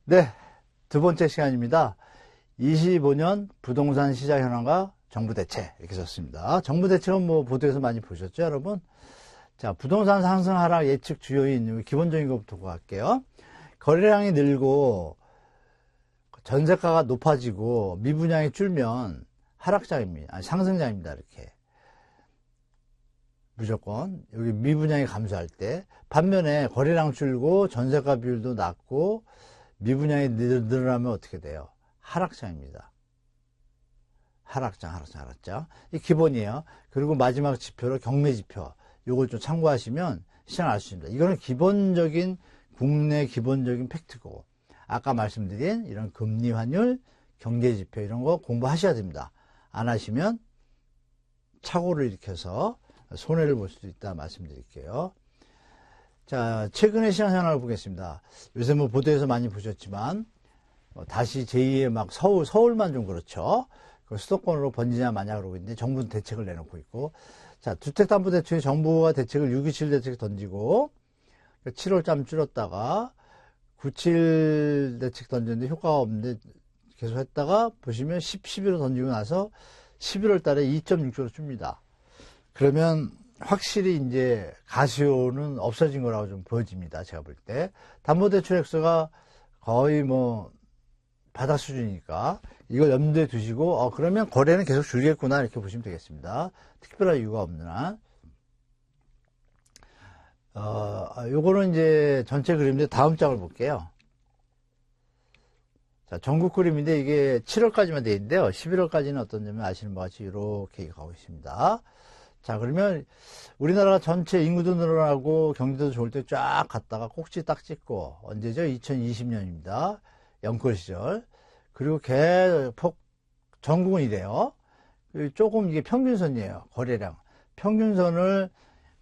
네, 두 번째 시간입니다. 25년 부동산 시장 현황과 정부 대책 이렇게 썼습니다. 정부 대책은 뭐 보도에서 많이 보셨죠, 여러분? 자, 부동산 상승 하락 예측 주요인 기본적인 것부터 갈게요. 거래량이 늘고 전세가가 높아지고 미분양이 줄면 하락장입니다. 아니, 상승장입니다. 이렇게 무조건 여기 미분양이 감소할 때, 반면에 거래량 줄고 전세가 비율도 낮고 미분양이 늘어나면 어떻게 돼요? 하락장입니다. 하락장. 이 기본이에요. 그리고 마지막 지표로 경매지표. 요걸 좀 참고하시면 시장을 알 수 있습니다. 이거는 기본적인, 국내 기본적인 팩트고, 아까 말씀드린 이런 금리 환율, 경제지표 이런 거 공부하셔야 됩니다. 안 하시면 착오를 일으켜서 손해를 볼 수도 있다 말씀드릴게요. 자, 최근의 시장 현황을 보겠습니다. 요새 뭐 보도에서 많이 보셨지만, 다시 제2의 막 서울만 좀 그렇죠. 수도권으로 번지냐 마냐 그러고 있는데, 정부는 대책을 내놓고 있고, 자, 주택담보대출에 정부가 대책을 6.27 대책 던지고, 7월쯤 줄였다가, 9.7 대책 던졌는데 효과가 없는데 계속 했다가, 보시면 11월 던지고 나서 11월 달에 2.6조로 줍니다. 그러면, 확실히 이제 가시효는 없어진 거라고 좀 보여집니다. 제가 볼 때. 담보대출 액수가 거의 뭐 바닥 수준이니까 이걸 염두에 두시고, 그러면 거래는 계속 줄겠구나 이렇게 보시면 되겠습니다. 특별한 이유가 없는 한. 요거는 이제 전체 그림인데 다음 장을 볼게요. 자, 전국 그림인데 이게 7월까지만 돼 있는데요. 11월까지는 어떤 점을 아시는 것 같이 이렇게 가고 있습니다. 자, 그러면 우리나라 전체 인구도 늘어나고 경기도 좋을 때 쫙 갔다가 꼭지 딱 찍고, 언제죠? 2020년입니다. 영끌 시절. 그리고 계속 전국은 이래요. 조금 이게 평균선이에요. 거래량. 평균선을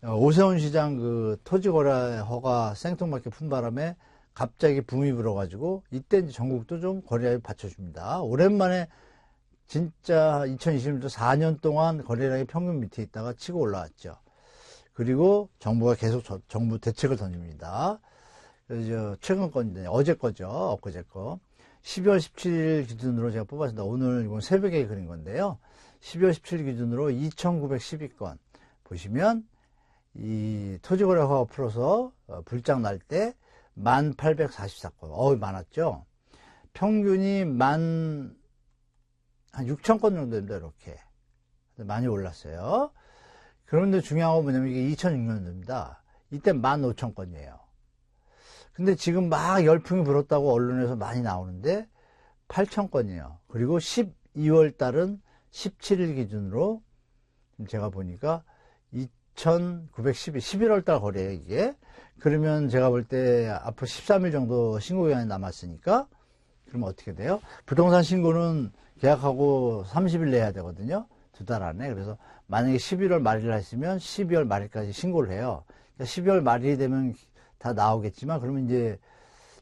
오세훈 시장 그 토지거래 허가 생뚱맞게 푼 바람에 갑자기 붐이 불어가지고, 이때 이제 전국도 좀 거래량이 받쳐줍니다. 오랜만에 진짜 2020년도 4년 동안 거래량이 평균 밑에 있다가 치고 올라왔죠. 그리고 정부가 계속 정부 대책을 던집니다. 그래서 최근 건데, 어제 거죠. 엊그제 거. 12월 17일 기준으로 제가 뽑았습니다. 오늘 이건 새벽에 그린 건데요. 12월 17일 기준으로 2,912건. 보시면, 이 토지거래허가 풀어서 불장 날 때 1,844건. 많았죠. 평균이 한 6,000건 정도 됩니다. 이렇게 많이 올랐어요. 그런데 중요한 건 뭐냐면 이게 2006년도입니다. 이때 15,000건이에요. 근데 지금 막 열풍이 불었다고 언론에서 많이 나오는데 8,000건이에요. 그리고 12월 달은 17일 기준으로 제가 보니까 2,912, 11월 달 거래예요, 이게. 그러면 제가 볼 때 앞으로 13일 정도 신고 기간이 남았으니까, 그러면 어떻게 돼요? 부동산 신고는 계약하고 30일 내야 되거든요. 2달 안에. 그래서 만약에 11월 말일 했으면 12월 말일까지 신고를 해요. 그러니까 12월 말일이 되면 다 나오겠지만, 그러면 이제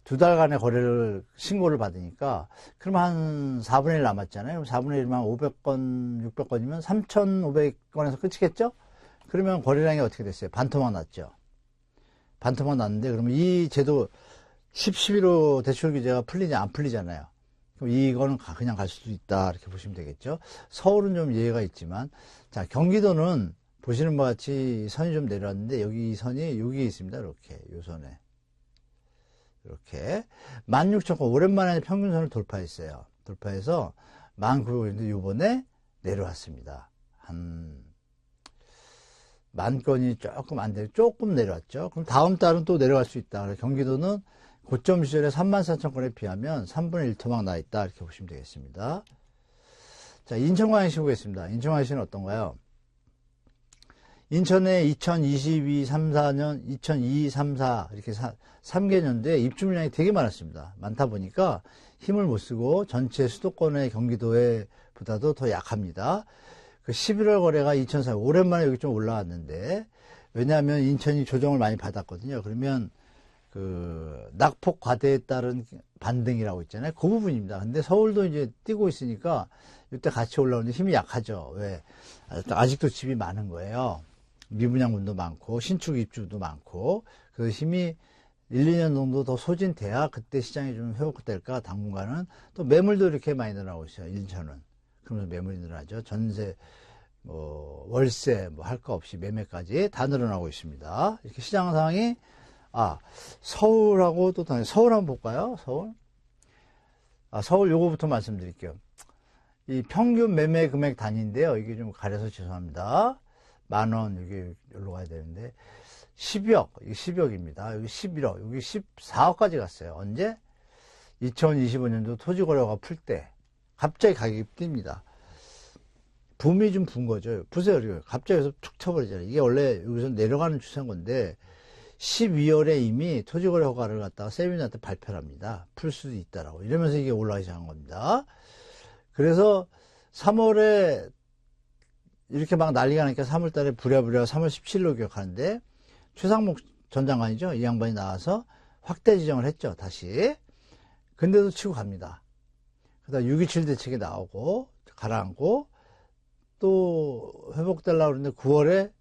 2달간의 거래를 신고를 받으니까, 그러면 한 4분의 1 남았잖아요. 그럼 4분의 1만 500건, 600건이면 3,500건에서 끝이겠죠? 그러면 거래량이 어떻게 됐어요? 반토막 났죠. 반토막 났는데, 그러면 이 제도 11호 대출 규제가 풀리냐 안 풀리잖아요. 그럼 이거는 그냥 갈 수도 있다 이렇게 보시면 되겠죠. 서울은 좀 예외가 있지만, 자, 경기도는 보시는 바와 같이 선이 좀 내려왔는데, 여기 선이 여기에 있습니다. 이렇게 요 선에 이렇게 16,000건 오랜만에 평균선을 돌파했어요. 돌파해서 19,000건인데 요번에 내려왔습니다. 한 10,000건이 조금 안 되고 조금 내려왔죠. 그럼 다음 달은 또 내려갈 수 있다. 경기도는 고점 시절에 34,000건에 비하면 3분의 1 토막 나 있다. 이렇게 보시면 되겠습니다. 자, 인천광역시 보겠습니다. 인천광역시는 어떤가요? 인천에 2022, 34년, 2022, 34 이렇게 3개년도에 입주 물량이 되게 많았습니다. 많다 보니까 힘을 못 쓰고 전체 수도권의 경기도에 보다도 더 약합니다. 그 11월 거래가 2,400, 오랜만에 여기 좀 올라왔는데, 왜냐하면 인천이 조정을 많이 받았거든요. 그러면 그 낙폭 과대에 따른 반등이라고 있잖아요. 그 부분입니다. 근데 서울도 이제 뛰고 있으니까 이때 같이 올라오는데 힘이 약하죠. 왜? 아직도 집이 많은 거예요. 미분양분도 많고 신축 입주도 많고 그 힘이 1, 2년 정도 더 소진돼야 그때 시장이 좀 회복될까. 당분간은 또 매물도 이렇게 많이 늘어나고 있어요. 인천은. 그러면서 매물이 늘어나죠. 전세, 뭐 월세 뭐 할 거 없이 매매까지 다 늘어나고 있습니다. 이렇게 시장 상황이 서울하고 또 서울 한번 볼까요? 서울 요거부터 말씀드릴게요. 이 평균 매매 금액 단위인데요. 이게 좀 가려서 죄송합니다. 10,000원, 여기 여기로 가야 되는데 12억, 이게 10억입니다. 여기 11억, 여기 14억까지 갔어요. 언제? 2025년도 토지거래가 풀 때 갑자기 가격이 뜁니다. 붐이 좀 분 거죠. 보세요. 갑자기 여기서 툭 쳐버리잖아요. 이게 원래 여기서 내려가는 추세인 건데 12월에 이미 토지거래 허가를 갖다가 세미나한테 발표를 합니다. 풀 수도 있다라고. 이러면서 이게 올라가기 시작한 겁니다. 그래서 3월에 이렇게 막 난리가 나니까 3월 달에 부랴부랴 3월 17일로 기억하는데 최상목 전 장관이죠. 이 양반이 나와서 확대 지정을 했죠. 다시. 근데도 치고 갑니다. 그다음 6.27 대책이 나오고 가라앉고 또 회복되려고 그러는데 9월에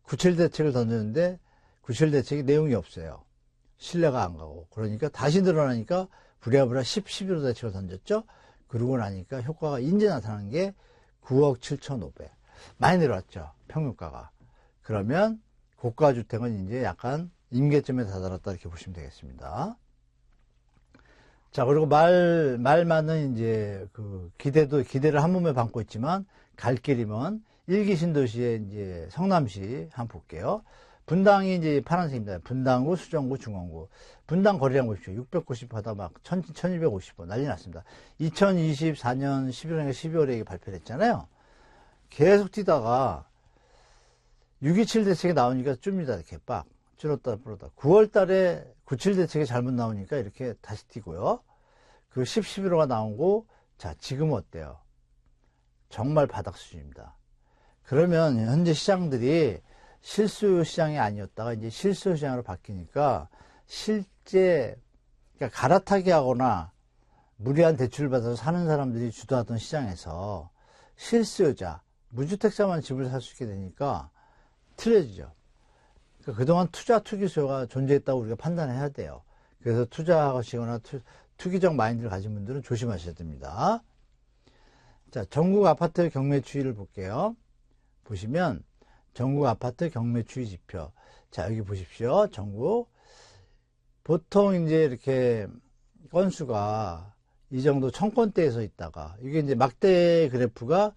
9.7 대책을 던졌는데 9.7 대책이 내용이 없어요. 신뢰가 안 가고. 그러니까 다시 늘어나니까 부랴부랴 11호 대책을 던졌죠. 그러고 나니까 효과가 이제 나타난 게 9억 7,500. 많이 내려왔죠. 평균가가. 그러면 고가주택은 이제 약간 임계점에 다다랐다 이렇게 보시면 되겠습니다. 자, 그리고 말만은 이제 기대를 한 몸에 담고 있지만 갈 길이 먼 일기 신도시의 이제 성남시 한번 볼게요. 분당이 이제 파란색입니다. 분당구, 수정구, 중원구. 분당 거래량 보십시오. 690하다 막 1250원 난리 났습니다. 2024년 11월에 12월에 발표를 했잖아요. 계속 뛰다가 6.27 대책이 나오니까 줍니다. 이렇게 빡 줄었다 불었다. 9월 달에 9.7 대책이 잘못 나오니까 이렇게 다시 뛰고요. 그 11호가 나오고 자, 지금은 어때요? 정말 바닥 수준입니다. 그러면 현재 시장들이 실수 시장이 아니었다가 이제 실수 시장으로 바뀌니까 실제 그러니까 갈아타기 하거나 무리한 대출을 받아서 사는 사람들이 주도하던 시장에서 실수요자, 무주택자만 집을 살 수 있게 되니까 틀려지죠. 그러니까 그동안 투기 수요가 존재했다고 우리가 판단해야 돼요. 그래서 투자하시거나 투기적 마인드를 가진 분들은 조심하셔야 됩니다. 자, 전국 아파트 경매 추이를 볼게요. 보시면 전국 아파트 경매 추이 지표. 자, 여기 보십시오. 전국. 보통 이제 이렇게 건수가 이 정도 1000건대에서 있다가 이게 이제 막대 그래프가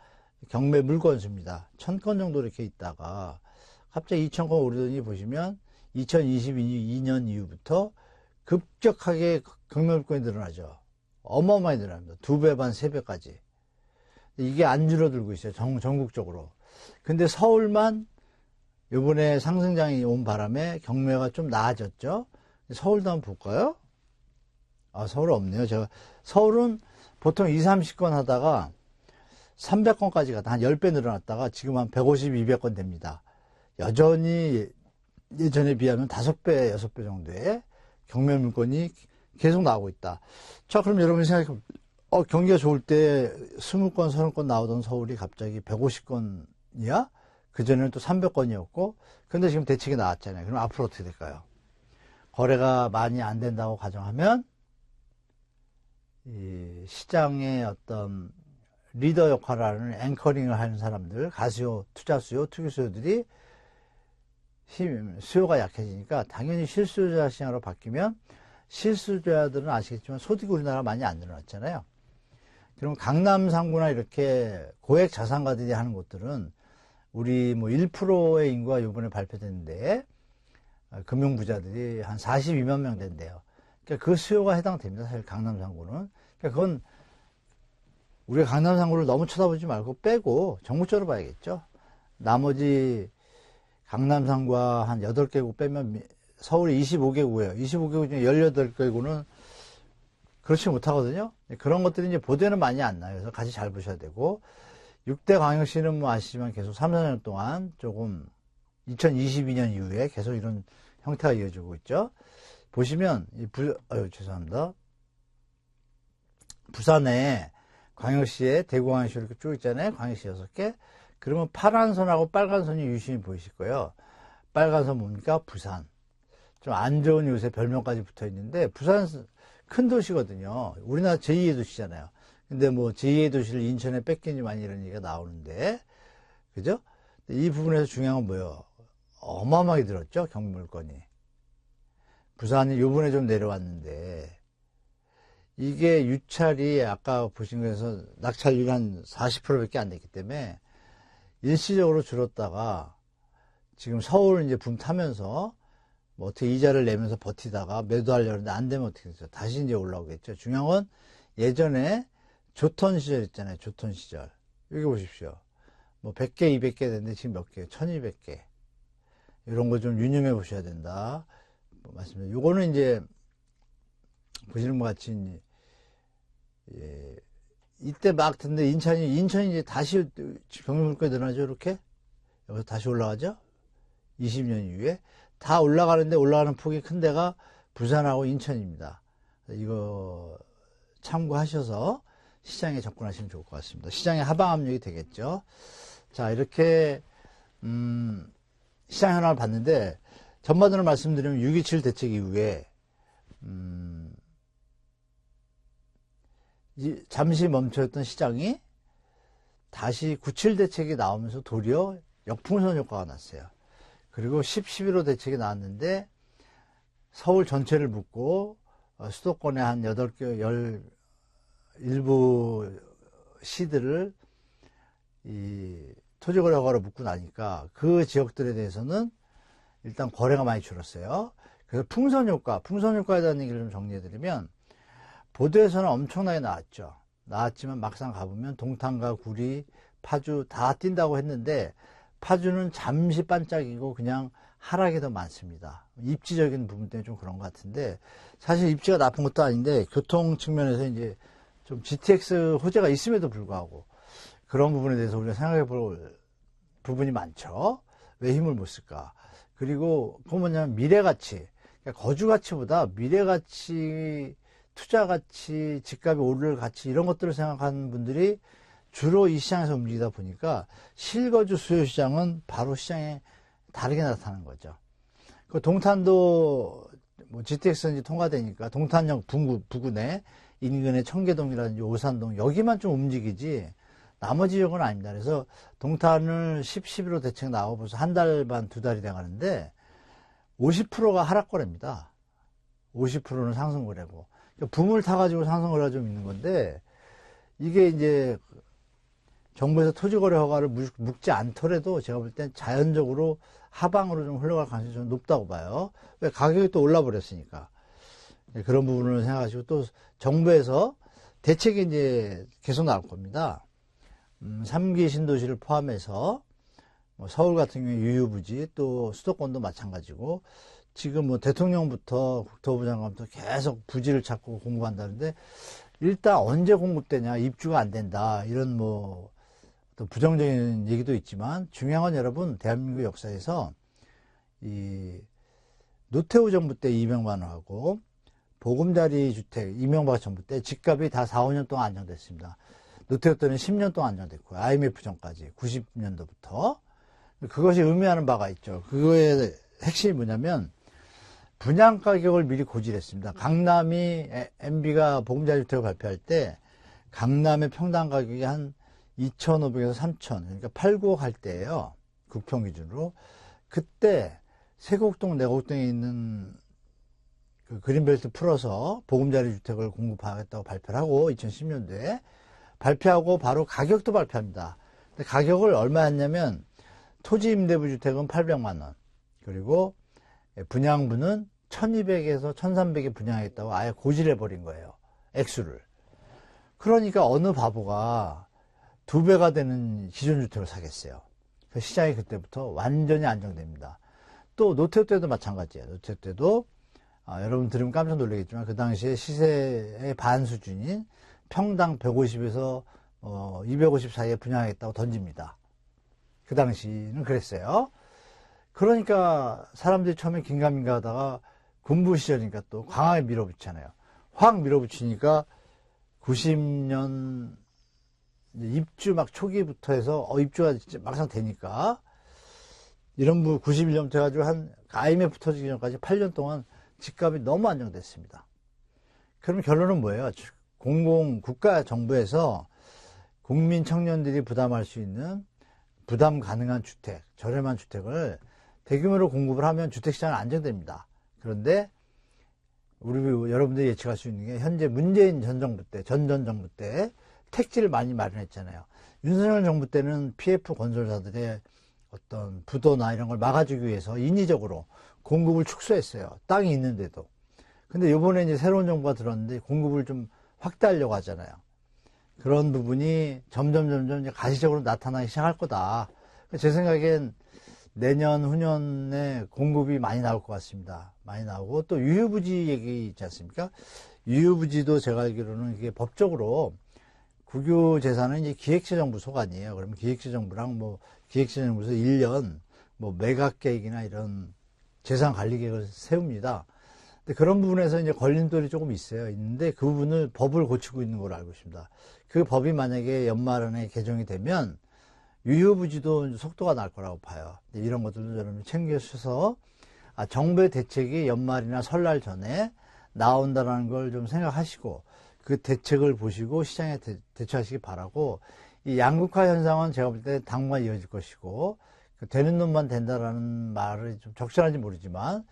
경매 물건수입니다. 1000건 정도 이렇게 있다가 갑자기 2000건 오르더니 보시면 2022년 이후부터 급격하게 경매 물건이 늘어나죠. 어마어마하게 늘어납니다. 2배 반, 3배까지. 이게 안 줄어들고 있어요. 전국적으로. 근데 서울만 요번에 상승장이 온 바람에 경매가 좀 나아졌죠. 서울도 한번 볼까요? 서울 없네요. 서울은 보통 20, 30건 하다가 300건까지 갔다 한 10배 늘어났다가 지금 한 150, 200건 됩니다. 여전히 예전에 비하면 5배, 6배 정도의 경매 물건이 계속 나오고 있다. 자, 그럼 여러분이 생각해 경기가 좋을 때 20건, 30건 나오던 서울이 갑자기 150건이야? 그전에는 또 300건이었고, 근데 지금 대책이 나왔잖아요. 그럼 앞으로 어떻게 될까요? 거래가 많이 안 된다고 가정하면, 이 시장의 어떤 리더 역할을 하는 앵커링을 하는 사람들, 가수요, 투자 수요, 투기 수요들이 수요가 약해지니까 당연히 실수요자 시장으로 바뀌면 실수요자들은 아시겠지만 소득이 우리나라 많이 안 늘어났잖아요. 그럼 강남 상구나 이렇게 고액 자산가들이 하는 곳들은 우리 뭐 1%의 인구가 이번에 발표됐는데 금융부자들이 한 42만 명 된대요. 그러니까 그 수요가 해당됩니다. 사실 강남 상구는. 그러니까 그건 우리가 강남 상구를 너무 쳐다보지 말고 빼고 전국적으로 봐야겠죠. 나머지 강남 상구와 한 8개국 빼면 서울이 25개국이에요. 25개국 중에 18개국은 그렇지 못하거든요. 그런 것들이 이제 보도에는 많이 안 나요. 그래서 같이 잘 보셔야 되고, 6대 광역시는 뭐 아시지만 계속 3, 4년 동안 조금 2022년 이후에 계속 이런 형태가 이어지고 있죠. 보시면, 죄송합니다. 부산에 광역시에 대구광역시 이렇게 쭉 있잖아요. 광역시 6개. 그러면 파란 선하고 빨간 선이 유심히 보이실 거예요. 빨간 선 뭡니까? 부산. 좀 안 좋은 요새 별명까지 붙어 있는데, 부산 큰 도시거든요. 우리나라 제2의 도시잖아요. 근데 뭐 제2의 도시를 인천에 뺏기니 많이 이런 얘기가 나오는데, 그죠? 이 부분에서 중요한 건 뭐예요? 어마어마하게 들었죠? 경물권이. 부산이 요번에 좀 내려왔는데, 이게 유찰이 아까 보신 거에서 낙찰률이 한 40%밖에 안 됐기 때문에 일시적으로 줄었다가 지금 서울 이제 붐 타면서 뭐 어떻게 이자를 내면서 버티다가 매도하려는데 안 되면 어떻게 되죠? 다시 이제 올라오겠죠. 중요한 건 예전에 조턴 시절 있잖아요. 조턴 시절. 여기 보십시오. 뭐 100개, 200개 됐는데 지금 몇 개? 1200개. 이런 거 좀 유념해 보셔야 된다. 말씀드립니다. 요거는 이제 보시는 것 같이 예, 이때 막 듣는데 인천이 이제 다시 경유물가가 늘어나죠. 이렇게 여기서 다시 올라가죠. 20년 이후에 다 올라가는데 올라가는 폭이 큰 데가 부산하고 인천입니다. 이거 참고하셔서 시장에 접근하시면 좋을 것 같습니다. 시장의 하방 압력이 되겠죠. 자, 이렇게 시장 현황을 봤는데 전반전을 말씀드리면 6.27 대책 이후에 잠시 멈춰있던 시장이 다시 9.7 대책이 나오면서 도리어 역풍선 효과가 났어요. 그리고 10.11호 대책이 나왔는데 서울 전체를 묶고 수도권의 한 8개, 일부 시들을 이 토지거래 허가로 묶고 나니까 그 지역들에 대해서는 일단 거래가 많이 줄었어요. 그래서 풍선 효과에 대한 얘기를 좀 정리해드리면 보도에서는 엄청나게 나왔죠. 나왔지만 막상 가보면 동탄과 구리, 파주 다 뛴다고 했는데 파주는 잠시 반짝이고 그냥 하락이 더 많습니다. 입지적인 부분 때문에 좀 그런 것 같은데 사실 입지가 나쁜 것도 아닌데 교통 측면에서 이제 좀 GTX 호재가 있음에도 불구하고 그런 부분에 대해서 우리가 생각해 볼 부분이 많죠. 왜 힘을 못 쓸까? 그리고 그건 뭐냐면 미래가치, 그러니까 거주가치보다 미래가치, 투자가치, 집값이 오를 가치 이런 것들을 생각하는 분들이 주로 이 시장에서 움직이다 보니까 실거주 수요 시장은 바로 시장에 다르게 나타나는 거죠. 그 동탄도 뭐 GTX인지 통과되니까 동탄역 부근에 인근의 청계동이라든지 오산동 여기만 좀 움직이지 나머지 지역은 아닙니다. 그래서 동탄을 10.11호 대책 나오고 벌써 한 달 반, 두 달이 돼가는데 50%가 하락거래입니다. 50%는 상승거래고. 그러니까 붐을 타가지고 상승거래가 좀 있는 건데 이게 이제 정부에서 토지거래 허가를 묶지 않더라도 제가 볼 땐 자연적으로 하방으로 좀 흘러갈 가능성이 좀 높다고 봐요. 왜 가격이 또 올라버렸으니까. 그런 부분을 생각하시고 또 정부에서 대책이 이제 계속 나올 겁니다. 3기 신도시를 포함해서 뭐 서울 같은 경우에 유유부지 또 수도권도 마찬가지고 지금 뭐 대통령부터 국토부 장관부터 계속 부지를 찾고 공급한다는데 일단 언제 공급되냐 입주가 안 된다 이런 뭐 또 부정적인 얘기도 있지만 중요한 건 여러분 대한민국 역사에서 이 노태우 정부 때 200만 원하고 보금자리 주택 이명박 정부 때 집값이 다 4, 5년 동안 안정됐습니다. 노태우 때는 10년 동안 안정됐고 IMF 전까지 90년도부터 그것이 의미하는 바가 있죠. 그거의 핵심이 뭐냐면 분양 가격을 미리 고지했습니다. 강남이 MB가 보금자리 주택을 발표할 때 강남의 평당 가격이 한 2,500에서 3,000 그러니까 8, 9억 할 때예요. 국평 기준으로. 그때 세곡동, 내곡동에 있는 그 그린벨트 풀어서 보금자리 주택을 공급하겠다고 발표를 하고 2010년도에 발표하고 바로 가격도 발표합니다. 근데 가격을 얼마 했냐면 토지 임대부 주택은 800만 원 그리고 분양부는 1200에서 1300에 분양했다고 아예 고지를 해버린 거예요. 액수를. 그러니까 어느 바보가 2배가 되는 기존주택을 사겠어요. 시장이 그때부터 완전히 안정됩니다. 또 노태우 때도 마찬가지예요. 노태우 때도 여러분 들으면 깜짝 놀라겠지만 그 당시에 시세의 반 수준인 평당 150에서 250 사이에 분양하겠다고 던집니다. 그 당시는 그랬어요. 그러니까 사람들이 처음에 긴가민가 하다가 군부 시절이니까 또 강하게 밀어붙이잖아요. 확 밀어붙이니까 90년 입주 막 초기부터 해서 입주가 막상 되니까 이런 부 91년부터 해가지고 한 IMF 터지기 전까지 8년 동안 집값이 너무 안정됐습니다. 그럼 결론은 뭐예요? 국가 정부에서 국민 청년들이 부담할 수 있는 부담 가능한 주택, 저렴한 주택을 대규모로 공급을 하면 주택시장은 안정됩니다. 그런데 여러분들이 예측할 수 있는 게 현재 문재인 전 정부 때 택지를 많이 마련했잖아요. 윤석열 정부 때는 PF 건설사들의 어떤 부도나 이런 걸 막아주기 위해서 인위적으로 공급을 축소했어요. 땅이 있는데도. 근데 요번에 이제 새로운 정부가 들었는데 공급을 좀 확대하려고 하잖아요. 그런 부분이 점점 이제 가시적으로 나타나기 시작할 거다. 제 생각엔 내년, 후년에 공급이 많이 나올 것 같습니다. 많이 나오고 또 유휴부지 얘기 있지 않습니까? 유휴부지도 제가 알기로는 이게 법적으로 국유재산은 이제 기획재정부 소관이에요. 그러면 기획재정부랑 기획재정부에서 1년 매각계획이나 이런 재산관리계획을 세웁니다. 근데 그런 부분에서 이제 걸림돌이 조금 있는데 그 부분을 법을 고치고 있는 걸로 알고 있습니다. 그 법이 만약에 연말 안에 개정이 되면 유효부지도 속도가 날 거라고 봐요. 이런 것들도 여러분 챙겨주셔서 정부의 대책이 연말이나 설날 전에 나온다는 걸 좀 생각하시고 그 대책을 보시고 시장에 대처하시기 바라고, 이 양극화 현상은 제가 볼 때 당분간 이어질 것이고 되는 놈만 된다라는 말이 좀 적절한지 모르지만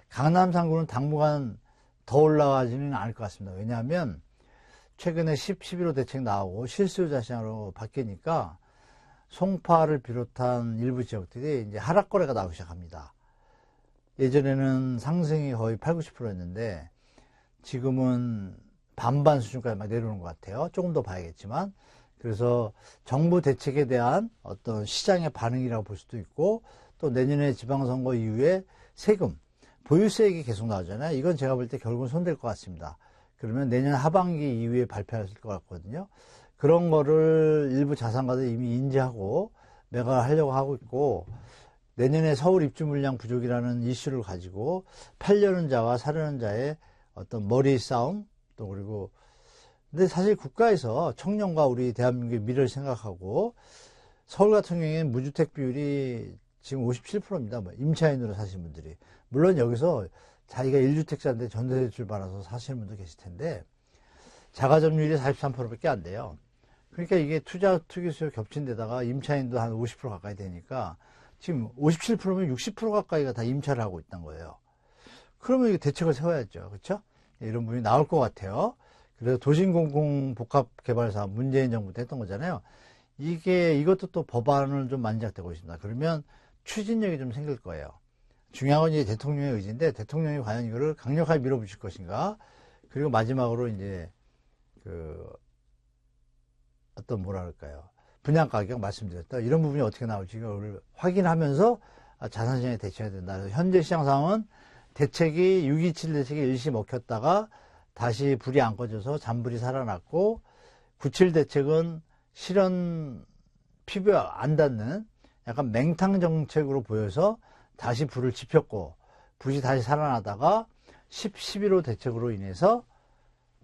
강남 상구는 당분간 더 올라가지는 않을 것 같습니다. 왜냐하면 최근에 11호 대책 나오고 실수요자 시장으로 바뀌니까 송파를 비롯한 일부 지역들이 이제 하락 거래가 나오기 시작합니다. 예전에는 상승이 거의 80~90%였는데 지금은 반반 수준까지 막 내려오는 것 같아요. 조금 더 봐야겠지만. 그래서 정부 대책에 대한 어떤 시장의 반응이라고 볼 수도 있고, 또 내년에 지방선거 이후에 세금, 보유세액이 계속 나오잖아요. 이건 제가 볼 때 결국은 손댈 것 같습니다. 그러면 내년 하반기 이후에 발표하실 것 같거든요. 그런 거를 일부 자산가들 이미 인지하고 매각을 하려고 하고 있고, 내년에 서울 입주 물량 부족이라는 이슈를 가지고 팔려는 자와 사려는 자의 어떤 머리 싸움, 또 그리고 근데 사실 국가에서 청년과 우리 대한민국의 미래를 생각하고 서울 같은 경우에 무주택 비율이 지금 57%입니다. 임차인으로 사시는 분들이. 물론 여기서 자기가 1주택자인데 전세대출 받아서 사시는 분도 계실 텐데 자가점유율이 43%밖에 안 돼요. 그러니까 이게 투기 수요 겹친 데다가 임차인도 한 50% 가까이 되니까 지금 57%면 60% 가까이가 다 임차를 하고 있다는 거예요. 그러면 이게 대책을 세워야죠. 그렇죠? 이런 부분이 나올 것 같아요. 그래서 도심공공복합개발사업 문재인 정부 때 했던 거잖아요. 이것도 또 법안을 좀 만작되고 있습니다. 그러면 추진력이 좀 생길 거예요. 중요한 건 이제 대통령의 의지인데 대통령이 과연 이거를 강력하게 밀어붙일 것인가. 그리고 마지막으로 이제 어떤 분양가격 말씀드렸다. 이런 부분이 어떻게 나올지를 확인하면서 자산시장에 대처해야 된다. 그래서 현재 시장 상황은 대책이 6.27 대책이 일시 먹혔다가 다시 불이 안 꺼져서 잔불이 살아났고 9.7 대책은 실현 피부에 안 닿는 약간 맹탕 정책으로 보여서 다시 불을 지폈고 불이 다시 살아나다가 11호 대책으로 인해서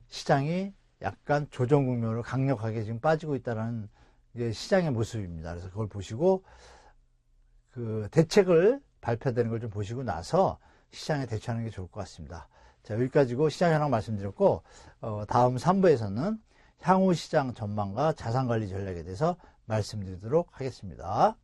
시장이 약간 조정 국면으로 강력하게 지금 빠지고 있다는 게 시장의 모습입니다. 그래서 그걸 보시고 그 대책을 발표되는 걸 좀 보시고 나서 시장에 대처하는 게 좋을 것 같습니다. 자, 여기까지고 시장 현황 말씀드렸고 다음 3부에서는 향후 시장 전망과 자산관리 전략에 대해서 말씀드리도록 하겠습니다.